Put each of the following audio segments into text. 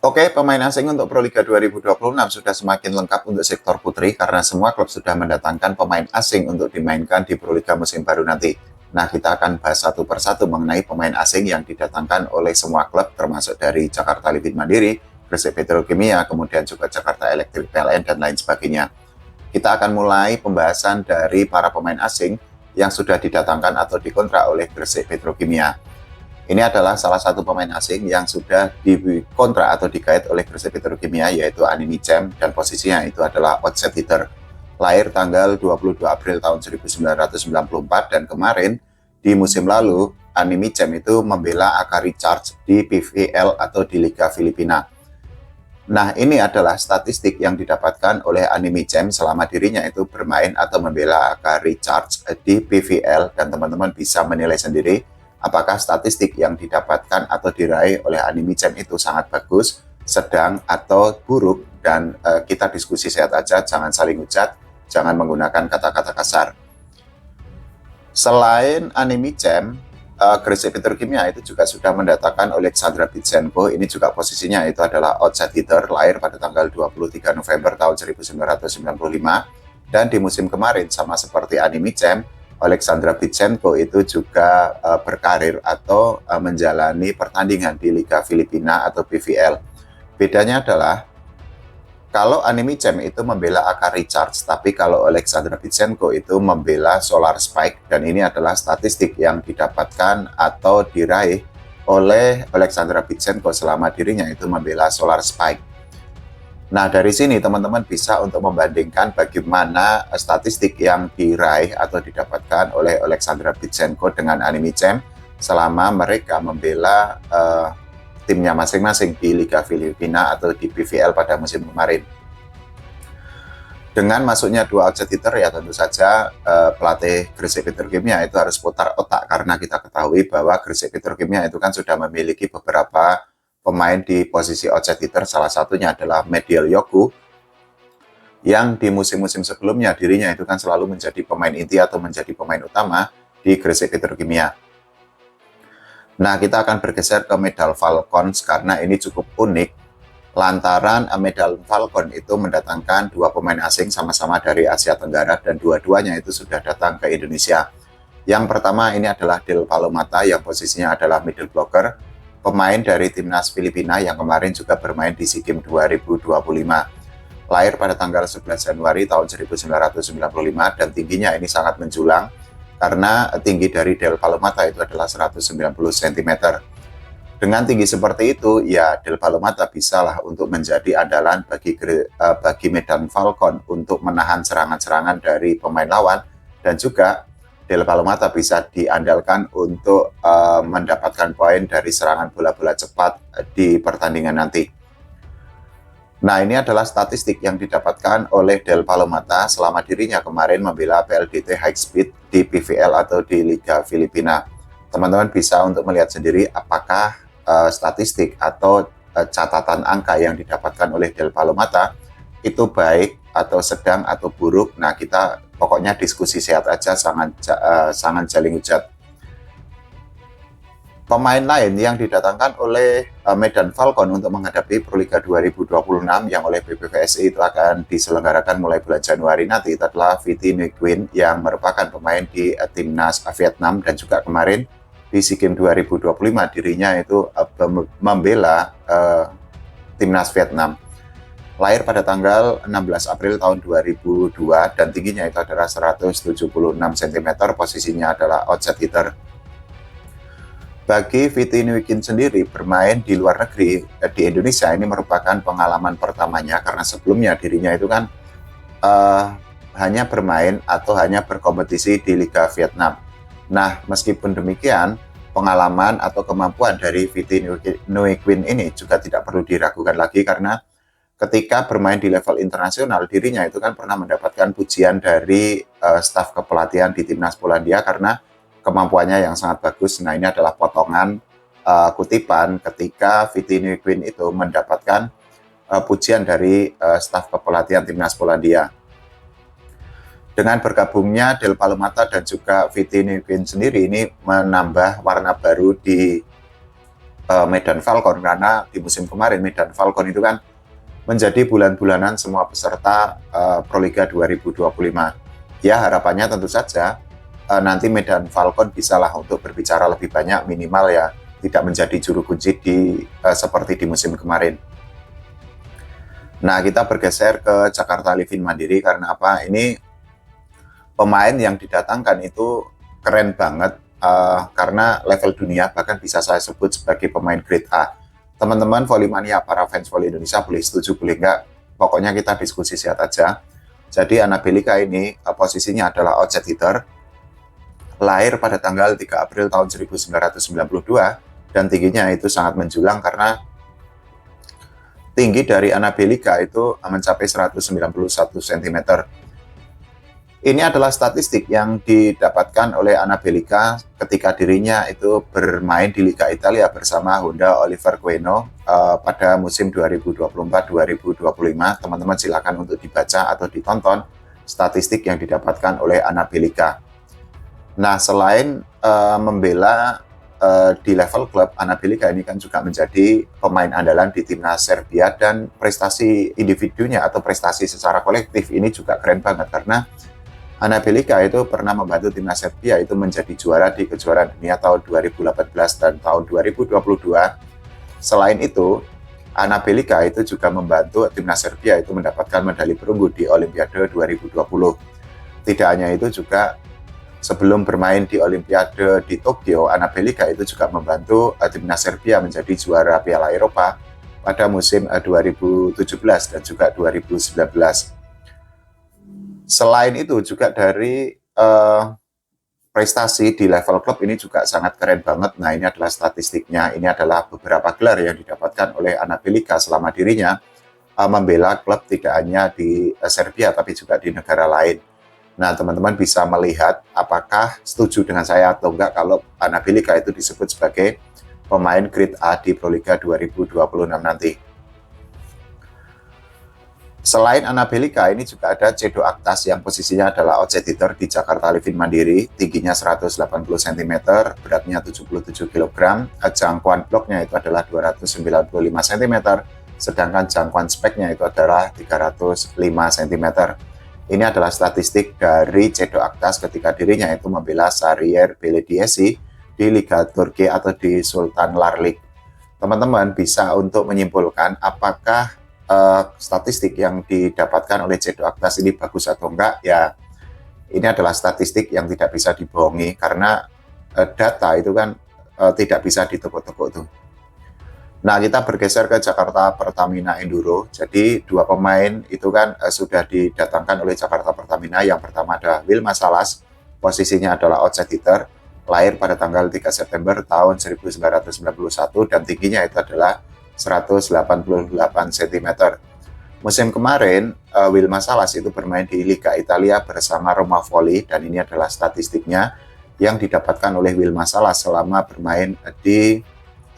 Oke, pemain asing untuk Proliga 2026 sudah semakin lengkap untuk sektor putri karena semua klub sudah mendatangkan pemain asing untuk dimainkan di Proliga musim baru nanti. Nah, kita akan bahas satu persatu mengenai pemain asing yang didatangkan oleh semua klub, termasuk dari Jakarta Liquid Mandiri, Gresik Petrokimia, kemudian juga Jakarta Electric PLN, dan lain sebagainya. Kita akan mulai pembahasan dari para pemain asing yang sudah didatangkan atau dikontrak oleh Gresik Petrokimia. Ini adalah salah satu pemain asing yang sudah dikontrak atau digait oleh Gresik Petrokimia, yaitu Animi Cem, dan posisinya itu adalah outside hitter. Lahir tanggal 22 April tahun 1994, dan kemarin di musim lalu Animi Cem itu membela Akari Charge di PVL atau di Liga Filipina. Nah, ini adalah statistik yang didapatkan oleh Animi Cem selama dirinya itu bermain atau membela Akari Charge di PVL, dan teman-teman bisa menilai sendiri apakah statistik yang didapatkan atau diraih oleh Animi Cem itu sangat bagus, sedang, atau buruk, dan kita diskusi sehat aja, jangan saling hujat, jangan menggunakan kata-kata kasar. Selain Animi Cem, Gresik Petrokimia itu juga sudah mendatangkan Alexandra Bitsenko. Ini juga posisinya itu adalah outside hitter, lahir pada tanggal 23 November tahun 1995. Dan di musim kemarin, sama seperti Animi Cem, Alexandra Bitsenko itu juga berkarir atau menjalani pertandingan di Liga Filipina atau PVL. Bedanya adalah kalau Animi Cem itu membela Akari Charge, tapi kalau Alexandra Bitsenko itu membela Solar Spike, dan ini adalah statistik yang didapatkan atau diraih oleh Alexandra Bitsenko selama dirinya itu membela Solar Spike. Nah, dari sini teman-teman bisa untuk membandingkan bagaimana statistik yang diraih atau didapatkan oleh Alexandra Bitsenko dengan Animi Cem selama mereka membela timnya masing-masing di Liga Filipina atau di PVL pada musim kemarin. Dengan masuknya dua outside hitter, ya tentu saja pelatih Gresik Petrokimia itu harus putar otak, karena kita ketahui bahwa Gresik Petrokimia itu kan sudah memiliki beberapa pemain di posisi outside hitter, salah satunya adalah Mediel Yogu, yang di musim-musim sebelumnya dirinya itu kan selalu menjadi pemain inti atau menjadi pemain utama di Gresik Petrokimia. Nah, kita akan bergeser ke Medal Falcons karena ini cukup unik, lantaran Medal Falcon itu mendatangkan dua pemain asing sama-sama dari Asia Tenggara, dan dua-duanya itu sudah datang ke Indonesia. Yang pertama ini adalah Del Palomata yang posisinya adalah middle blocker, pemain dari timnas Filipina yang kemarin juga bermain di SEA Games 2025. Lahir pada tanggal 11 Januari tahun 1995, dan tingginya ini sangat menjulang karena tinggi dari Del Palomata itu adalah 190 cm. Dengan tinggi seperti itu, ya Del Palomata bisalah untuk menjadi andalan bagi Medan Falcon untuk menahan serangan-serangan dari pemain lawan, dan juga Del Palomata bisa diandalkan untuk mendapatkan poin dari serangan bola-bola cepat di pertandingan nanti. Nah, ini adalah statistik yang didapatkan oleh Del Palomata selama dirinya kemarin membela PLDT High Speed di PVL atau di Liga Filipina. Teman-teman bisa untuk melihat sendiri apakah statistik atau catatan angka yang didapatkan oleh Del Palomata itu baik atau sedang atau buruk. Nah, kita pokoknya diskusi sehat aja, sangat saling hujat. Pemain lain yang didatangkan oleh Medan Falcon untuk menghadapi Proliga 2026 yang oleh PBVSI itu akan diselenggarakan mulai bulan Januari nanti, itu adalah Viti Nguyen yang merupakan pemain di timnas Vietnam, dan juga kemarin di SEA Games 2025 dirinya itu membela timnas Vietnam. Lahir pada tanggal 16 April tahun 2002, dan tingginya itu adalah 176 cm, posisinya adalah outside hitter. Bagi Viti Nguyen sendiri, bermain di luar negeri di Indonesia ini merupakan pengalaman pertamanya, karena sebelumnya dirinya itu kan hanya bermain atau hanya berkompetisi di Liga Vietnam. Nah, meskipun demikian, pengalaman atau kemampuan dari Viti Nguyen ini juga tidak perlu diragukan lagi, karena ketika bermain di level internasional, dirinya itu kan pernah mendapatkan pujian dari staf kepelatihan di timnas Polandia karena kemampuannya yang sangat bagus. Nah, ini adalah potongan kutipan ketika Viti Nguyen itu mendapatkan pujian dari staf kepelatihan timnas Polandia. Dengan bergabungnya Del Palomata dan juga Viti Nguyen sendiri, ini menambah warna baru di Medan Falcon, karena di musim kemarin Medan Falcon itu kan menjadi bulan-bulanan semua peserta Proliga 2025. Ya, harapannya tentu saja nanti Medan Falcon bisalah untuk berbicara lebih banyak, minimal ya tidak menjadi juru kunci seperti di musim kemarin. Nah, kita bergeser ke Jakarta Livin Mandiri karena apa? Ini pemain yang didatangkan itu keren banget karena level dunia, bahkan bisa saya sebut sebagai pemain grade A. Teman-teman Volley-mania, para fans volley Indonesia boleh setuju, boleh enggak, pokoknya kita diskusi sehat aja. Jadi Anabelika ini posisinya adalah outside hitter, lahir pada tanggal 3 April tahun 1992, dan tingginya itu sangat menjulang karena tinggi dari Anabelika itu mencapai 191 cm. Ini adalah statistik yang didapatkan oleh Anabelika ketika dirinya itu bermain di Liga Italia bersama Honda Oliver Bueno pada musim 2024-2025. Teman-teman silakan untuk dibaca atau ditonton statistik yang didapatkan oleh Anabelika. Nah, selain membela di level klub, Anabelika ini kan juga menjadi pemain andalan di timnas Serbia, dan prestasi individunya atau prestasi secara kolektif ini juga keren banget karena Anabelika itu pernah membantu timnas Serbia itu menjadi juara di kejuaraan dunia tahun 2018 dan tahun 2022. Selain itu, Anabelika itu juga membantu timnas Serbia itu mendapatkan medali perunggu di Olimpiade 2020. Tidak hanya itu, juga sebelum bermain di Olimpiade di Tokyo, Anabelika itu juga membantu timnas Serbia menjadi juara Piala Eropa pada musim 2017 dan juga 2019. Selain itu juga dari prestasi di level klub ini juga sangat keren banget. Nah, ini adalah statistiknya. Ini adalah beberapa gelar yang didapatkan oleh Anabelika selama dirinya membela klub tidak hanya di Serbia tapi juga di negara lain. Nah, teman-teman bisa melihat apakah setuju dengan saya atau enggak kalau Anabelika itu disebut sebagai pemain grade A di Proliga 2026 nanti. Selain Anabelika, ini juga ada Cedo Aktas yang posisinya adalah outside hitter di Jakarta Livin Mandiri, tingginya 180 cm, beratnya 77 kg, jangkauan bloknya itu adalah 295 cm, sedangkan jangkauan speknya itu adalah 305 cm. Ini adalah statistik dari Cedo Aktas ketika dirinya itu membela Sarıyer Belediyesi di Liga Turki atau di Sultan Larlik. Teman-teman bisa untuk menyimpulkan apakah statistik yang didapatkan oleh Cedo Aktas ini bagus atau enggak. Ya, ini adalah statistik yang tidak bisa dibohongi karena data itu kan tidak bisa ditepuk-tepuk tuh. Nah, kita bergeser ke Jakarta Pertamina Enduro. Jadi dua pemain itu kan sudah didatangkan oleh Jakarta Pertamina. Yang pertama ada Wilma Salas, posisinya adalah outside hitter, lahir pada tanggal 3 September tahun 1991 dan tingginya itu adalah 188 cm. Musim kemarin, Wilma Salas itu bermain di Liga Italia bersama Roma Volley, dan ini adalah statistiknya yang didapatkan oleh Wilma Salas selama bermain di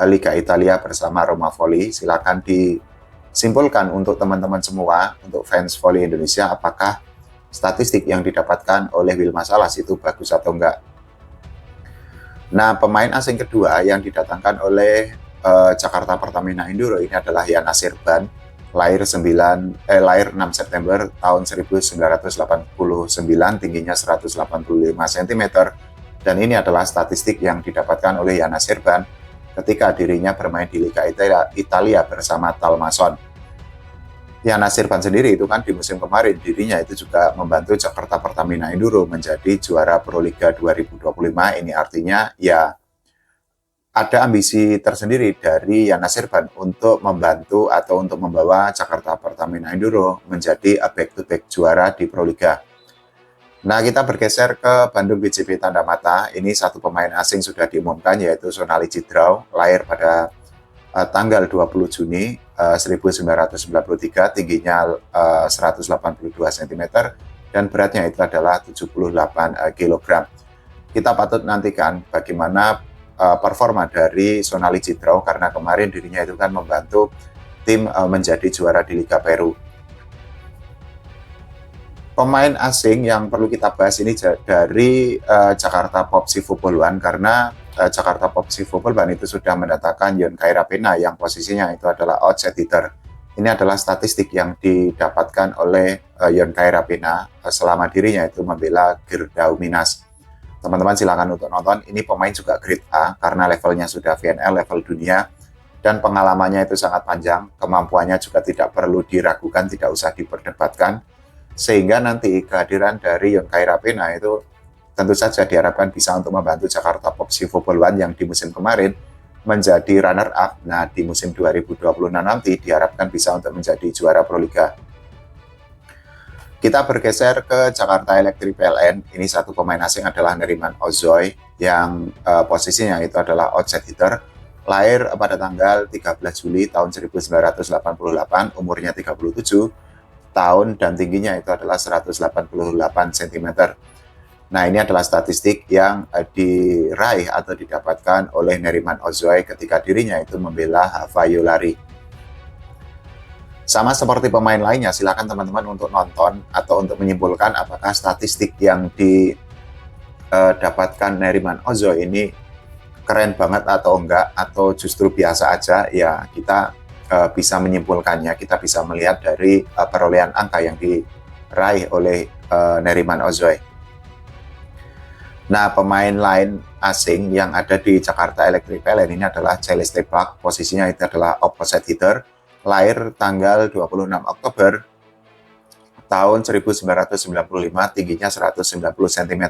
Liga Italia bersama Roma Volley. Silakan disimpulkan untuk teman-teman semua, untuk fans volley Indonesia, apakah statistik yang didapatkan oleh Wilma Salas itu bagus atau enggak. Nah, pemain asing kedua yang didatangkan oleh Jakarta Pertamina Enduro ini adalah Yana Sirban, lahir 6 September tahun 1989, tingginya 185 cm, dan ini adalah statistik yang didapatkan oleh Yana Sirban ketika dirinya bermain di Liga Italia bersama Talmason. Yana Sirban sendiri itu kan di musim kemarin dirinya itu juga membantu Jakarta Pertamina Enduro menjadi juara Proliga 2025. Ini artinya ya ada ambisi tersendiri dari Yana Sirban untuk membantu atau untuk membawa Jakarta Pertamina Enduro menjadi back-to-back juara di Proliga. Nah, kita bergeser ke Bandung BJB Tanda Mata. Ini satu pemain asing sudah diumumkan, yaitu Sonali Cidrau, lahir pada tanggal 20 Juni 1993, tingginya 182 cm, dan beratnya itu adalah 78 kg. Kita patut nantikan bagaimana performa dari Sonali Cidrau karena kemarin dirinya itu kan membantu tim menjadi juara di Liga Peru. Pemain asing yang perlu kita bahas ini dari Jakarta Popsi Football One, karena Jakarta Popsi Football One itu sudah mendatangkan Yon Kairapena yang posisinya itu adalah outside hitter. Ini adalah statistik yang didapatkan oleh Yon Kairapena selama dirinya itu membela Girdau Minas. Teman-teman silakan untuk nonton. Ini pemain juga grade A karena levelnya sudah VNL, level dunia, dan pengalamannya itu sangat panjang. Kemampuannya juga tidak perlu diragukan, tidak usah diperdebatkan. Sehingga nanti kehadiran dari Yon Kairapena itu tentu saja diharapkan bisa untuk membantu Jakarta Popsi Football One yang di musim kemarin menjadi runner up. Nah, di musim 2026 nanti diharapkan bisa untuk menjadi juara Proliga. Kita bergeser ke Jakarta Electric PLN. Ini satu pemain asing adalah Neriman Ozoy yang posisinya itu adalah outside hitter. Lahir pada tanggal 13 Juli tahun 1988, umurnya 37 tahun dan tingginya itu adalah 188 cm. Nah, ini adalah statistik yang diraih atau didapatkan oleh Neriman Ozoy ketika dirinya itu membela Hava Yolari. Sama seperti pemain lainnya, silakan teman-teman untuk nonton atau untuk menyimpulkan apakah statistik yang didapatkan Neriman Ozoy ini keren banget atau enggak, atau justru biasa aja. Ya, kita bisa menyimpulkannya, kita bisa melihat dari perolehan angka yang diraih oleh Neriman Ozoy. Nah, pemain lain asing yang ada di Jakarta Electric PLN ini adalah Celeste Plak, posisinya itu adalah opposite hitter, lahir tanggal 26 Oktober tahun 1995, tingginya 190 cm.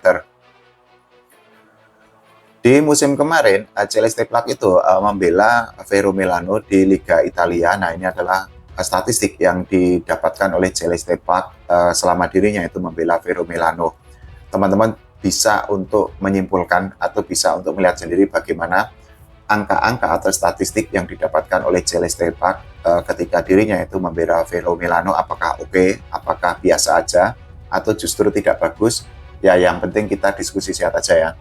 Di musim kemarin, Celeste Plak itu membela Vero Milano di Liga Italia. Nah, ini adalah statistik yang didapatkan oleh Celeste Plak selama dirinya itu membela Vero Milano. Teman-teman bisa untuk menyimpulkan atau bisa untuk melihat sendiri bagaimana angka-angka atau statistik yang didapatkan oleh Celeste Plak ketika dirinya itu membela Vero Milano. Apakah oke, apakah biasa aja, atau justru tidak bagus? Ya, yang penting kita diskusi sehat aja ya.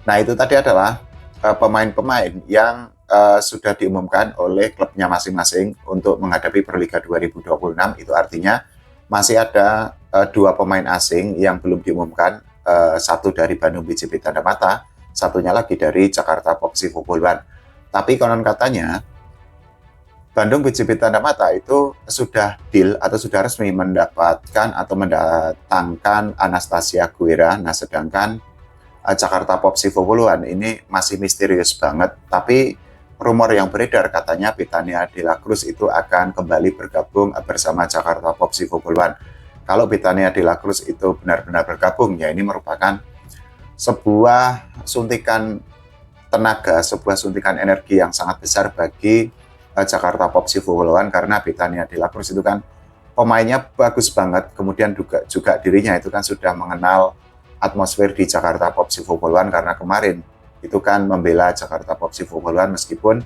Nah, itu tadi adalah pemain-pemain yang sudah diumumkan oleh klubnya masing-masing untuk menghadapi Proliga 2026. Itu artinya masih ada 2 pemain asing yang belum diumumkan, satu dari Bandung BJB Tanda Mata, satunya lagi dari Jakarta Popsi Football One. Tapi konon katanya Bandung BJB Tanda Mata itu sudah deal atau sudah resmi mendapatkan atau mendatangkan Anastasia Guerra. Nah, sedangkan Jakarta Popsi Football One ini masih misterius banget, tapi rumor yang beredar katanya Bethania De La Cruz itu akan kembali bergabung bersama Jakarta Popsi Football One. Kalau Bethania De La Cruz itu benar-benar bergabung, ya ini merupakan sebuah suntikan tenaga, sebuah suntikan energi yang sangat besar bagi Jakarta Popsi Football One, karena Bethania De La Cruz itu kan pemainnya bagus banget, kemudian juga dirinya itu kan sudah mengenal atmosfer di Jakarta Popsi Football One, karena kemarin itu kan membela Jakarta Popsi Football One meskipun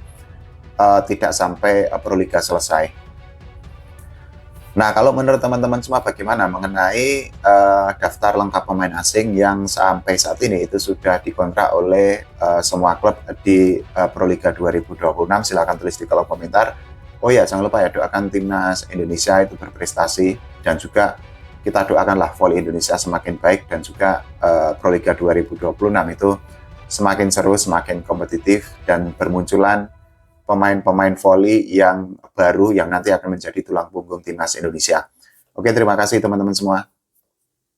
tidak sampai Proliga selesai. Nah, kalau menurut teman-teman semua bagaimana mengenai daftar lengkap pemain asing yang sampai saat ini itu sudah dikontrak oleh semua klub di Proliga 2026? Silahkan tulis di kolom komentar. Oh ya, jangan lupa ya, doakan timnas Indonesia itu berprestasi, dan juga kita doakanlah voli Indonesia semakin baik, dan juga Proliga 2026 itu semakin seru, semakin kompetitif, dan bermunculan pemain-pemain voli yang baru yang nanti akan menjadi tulang punggung timnas Indonesia. Oke, terima kasih teman-teman semua.